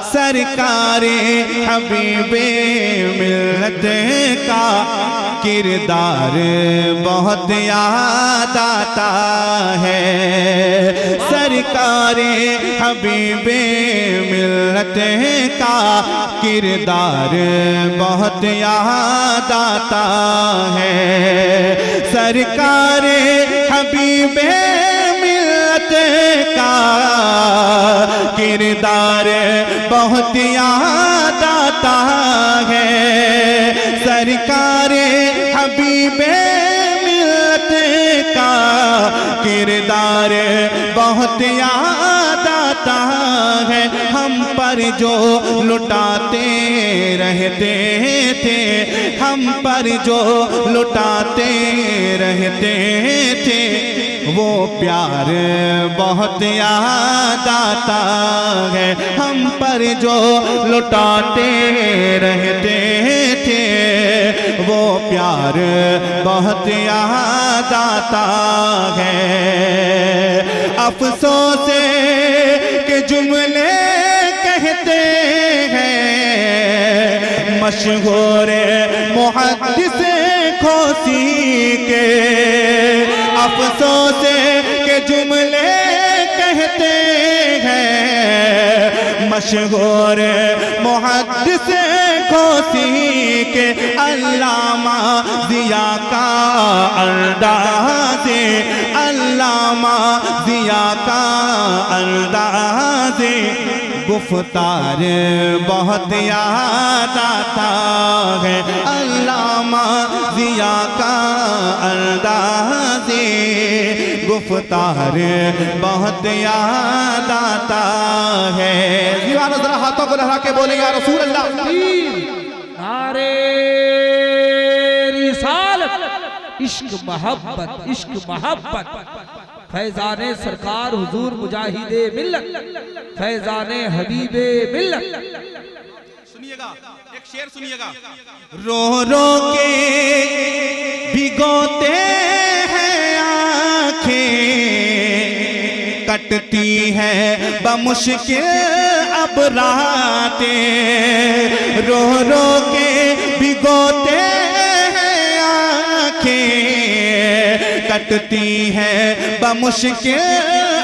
सरकारे हबीबे मिल्लत का किरदार बहुत याद आता है। सरकारे हबीबे मिल्लत का किरदार बहुत याद आता है। सरकारे हबीबे मिल्लत का किरदार बहुत याद आता है। सरकारे हबीबे मिल्लत का किरदार बहुत याद आता है। हम पर जो लुटाते रहते थे, हम पर जो लुटाते रहते थे, वो प्यार बहुत याद आता है। हम पर जो लुटाते रहते थे, वो प्यार बहुत याद आता है। अफसोस के जुमले कहते हैं मशहूर मुहद्दिस खोसी के। अफसोस के जुमले कहते हैं मशहूर मुहद्दिस खोसी के। अल्लामा ज़िया का अंदाज़े, अल्लामा ज़िया का अंदाज़े गुफ्तार बहुत याद आता है। अल्लामा ज़िया का अंदाज़े गुफ्तार बहुत याद आता है। दीवाना जरा हाथों को लहरा के बोले या रसूल अल्लाह। नारे रिसालत, इश्क मोहब्बत, इश्क मोहब्बत। फैजाने सरकार हुजूर मुजाहिदे मिल्लत, फैजाने हबीबे मिल्लत। सुनिएगा एक शेर सुनिएगा। रो रो के भिगोते हैं आंखें, कटती है बमुश्किल अब रातें। रो रो के भिगोते हैं आंखें, कटती है बमुश्किल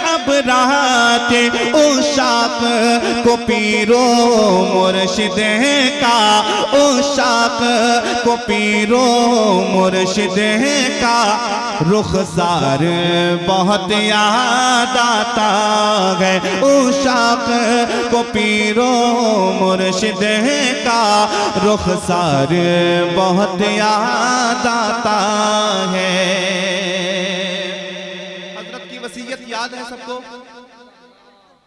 अब रातें। उशाक को पीरो मुर्शिद का, उशाक को पीरो मुर्शिद का रुखसार बहुत याद आता है। उशाक को पीरो मुर्शिद का रुखसार बहुत याद आता है। हजरत की वसीयत याद है सबको?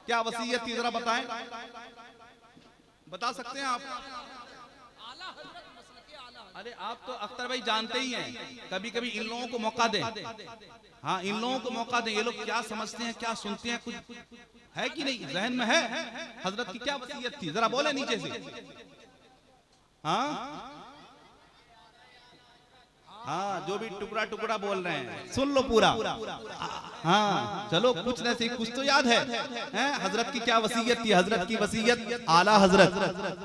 क्या वसीयत थी जरा बताएं, बता सकते हैं आप? अरे आप तो अख्तर भाई जानते ही हैं, कभी कभी इन लोगों को मौका दें। हाँ, इन लोगों को मौका दें। ये लोग क्या समझते हैं, क्या सुनते हैं, कुछ है कि नहीं जहन में है? हजरत की क्या वसीयत थी जरा बोले नीचे से। हाँ हाँ, जो भी टुकड़ा टुकड़ा बोल रहे हैं सुन लो पूरा। हाँ चलो, कुछ न सही कुछ तो याद है, हैं? हजरत की क्या वसीयत थी? हजरत की वसीयत आला हजरत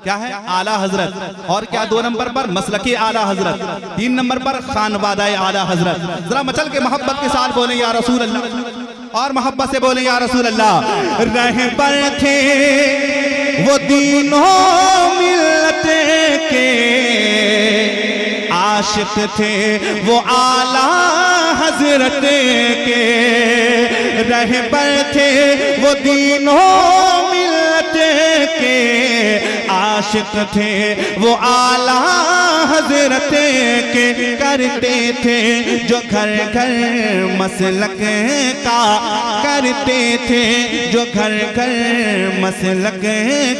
क्या है? आला हजरत। और क्या 2 नंबर पर मसलके आला हजरत, 3 नंबर पर खानवादाए आला हजरत। जरा मचल के मोहब्बत के साथ बोले या रसूल अल्लाह, और मोहब्बत से बोले या रसूल अल्लाह। रहबर थे वो दीनों मिल्लत के, आशिक थे वो आला हजरत के। रहबर थे वो दीनों मिल्लत के, आशिक थे वो आला हजरत के। करते थे जो घर घर मसलक का, करते थे जो घर घर मसलक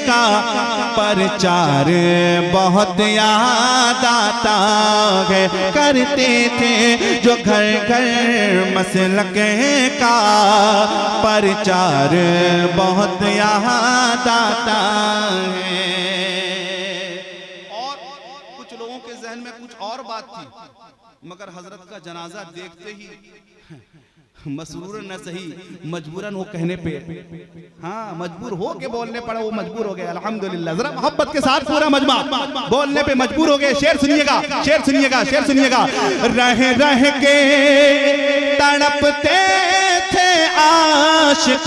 का। प्रचार बहुत याद आता है। करते थे जो घर घर मसलक का, प्रचार बहुत याद आता है। और कुछ लोगों के जहन में कुछ और बात थी, मगर हजरत का जनाजा देखते ही मसरूरन न सही मजबूरन वो कहने पे, हाँ मजबूर हो के बोलने पड़ा, वो मजबूर हो गए। अल्हम्दुलिल्लाह। जरा मोहब्बत के साथ पूरा मजमा बोलने पे मजबूर हो गए। शेर सुनिएगा, शेर सुनिएगा, शेर सुनिएगा। रह रह के तड़पते थे आशिक,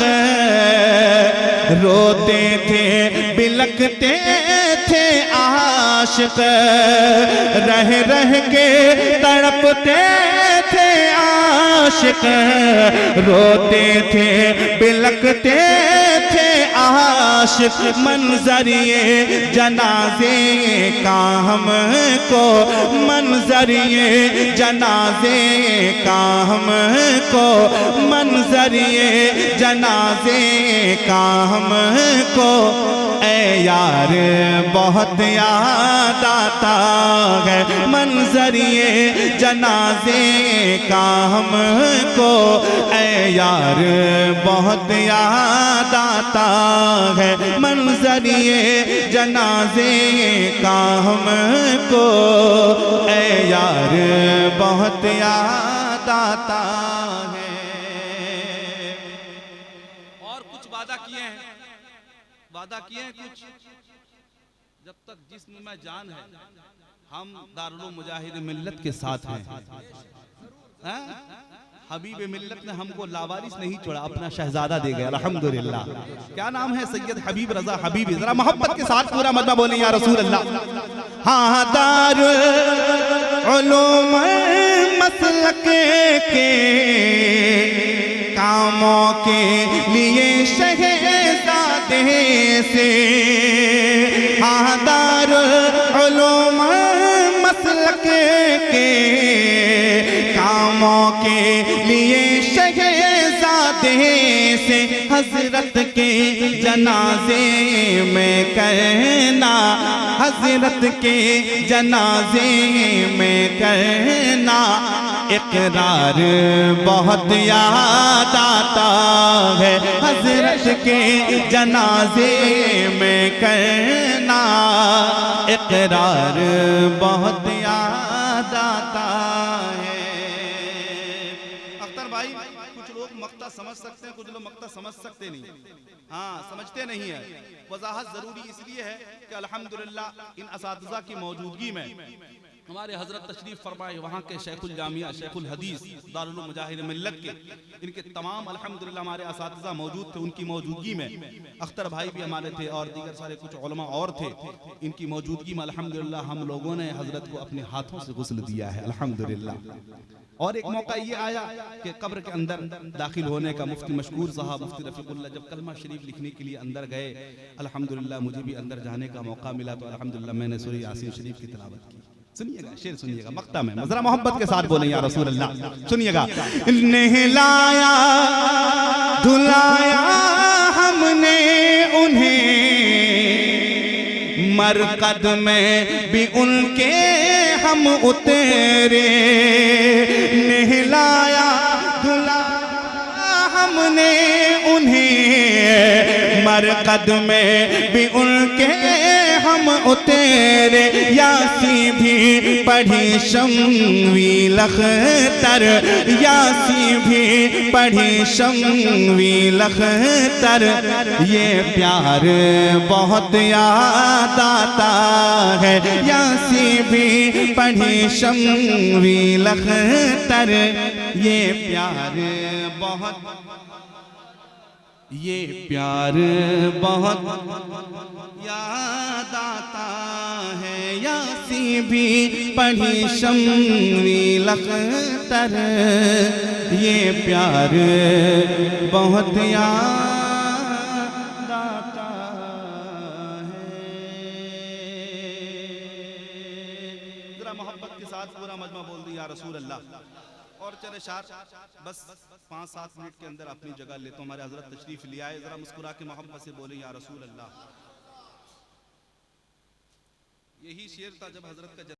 रोते थे बिलखते थे आशिक, रह रह के तड़पते थे आशिक, रोते थे बिलखते थे आशिक। मंजर ये जनाजे का हमको, मंजर ये जनाजे का हमको, मंजर ये जनाजे का हमको। ऐ यार बहुत याद आता है, मंजर ये जनाजे का हमको। ऐ यार बहुत याद आता है, मंजर ये जनाजे का हमको। ऐ यार बहुत याद आता है। और कुछ वादा किए हैं, वादा किए हैं कुछ, जब तक जिस्म में जान है हम दारुल मुजाहिद मिल्लत के साथ हैं। हबीब मिल्लत ने हमको लावारिस नहीं छोड़ा, अपना शहजादा दे गया। अल्हम्दुलिल्लाह। क्या नाम है? सैयद हबीब रजा हबीबी। जरा मोहब्बत के साथ पूरा मजमा बोले या रसूल अल्लाह। हाँ दारुल उलूम मसलक के कामों के लिए शहजादे से, हाँ दारुल उलूम मसलक के कामों के लिए शहजादे से। हजरत के जनाजे में कहना, हजरत के जनाजे में कहना। इकरार बहुत याद आता है, हजरत के जनाजे में कहना। इकरार बहुत याद आता है। अख्तर भाई, कुछ लोग मक्ता समझ सकते हैं, कुछ लोग मक्ता समझ सकते नहीं। हाँ, समझते नहीं है। वजाहत जरूरी इसलिए है कि अल्हम्दुलिल्लाह इन असातिज़ा की मौजूदगी में हमारे हजरत तशरीफ फरमाए, वहाँ के शेखुल जामिया, शेखुल हदीस दारुल मुजाहिद मिल्लत के इनके तमाम अल्हम्दुलिल्लाह हमारे असातिज़ा मौजूद थे। उनकी मौजूदगी में अख्तर भाई भी हमारे थे और दीगर सारे कुछ उलमा और थे। इनकी मौजूदगी में अल्हम्दुलिल्लाह हम लोगों ने हजरत को अपने हाथों से गुस्ल दिया है अल्हम्दुलिल्लाह। और एक मौका ये आया कि कब्र के अंदर दाखिल होने का, मुफ्ती मशकूर साहब मुफ्ती रफीकुल्लाह जब कलमा शरीफ लिखने के लिए अंदर गए, अल्हम्दुलिल्लाह मुझे भी अंदर जाने का मौका मिला तो अल्हम्दुलिल्लाह मैंने सूरह यासीन शरीफ की तिलावत की। सुनिएगा, शेर सुनिएगा मक्ता में, जरा मोहब्बत के साथ बोलें या रसूल अल्लाह। सुनिएगा। नहलाया धुलाया हमने उन्हें, मरकद में भी उनके हम उतरे। नहलाया धुलाया हमने उन्हें, मरकद में भी उनके हम उतरे। यासी भी पढ़ी शम्वी लखतर, यासी भी पढ़ी शम्वी लखतर। ये प्यार बहुत याद आता है, यासी भी पढ़ी शम्वी लखतर। ये प्यार बहुत, ये प्यार बहुत याद आता है। यासी भी पढ़ी शम्वी लखतर। ये प्यार बहुत याद आता है। जरा मोहब्बत के साथ पूरा मजमा बोल दिया रसूल अल्लाह। और चले शार, बस 5-7 मिनट के अंदर अपनी जगह ले तो हमारे हजरत तशरीफ ले आए। जरा मुस्कुरा के मोहब्बत से बोले या रसूल अल्लाह। यही शेर था जब हजरत का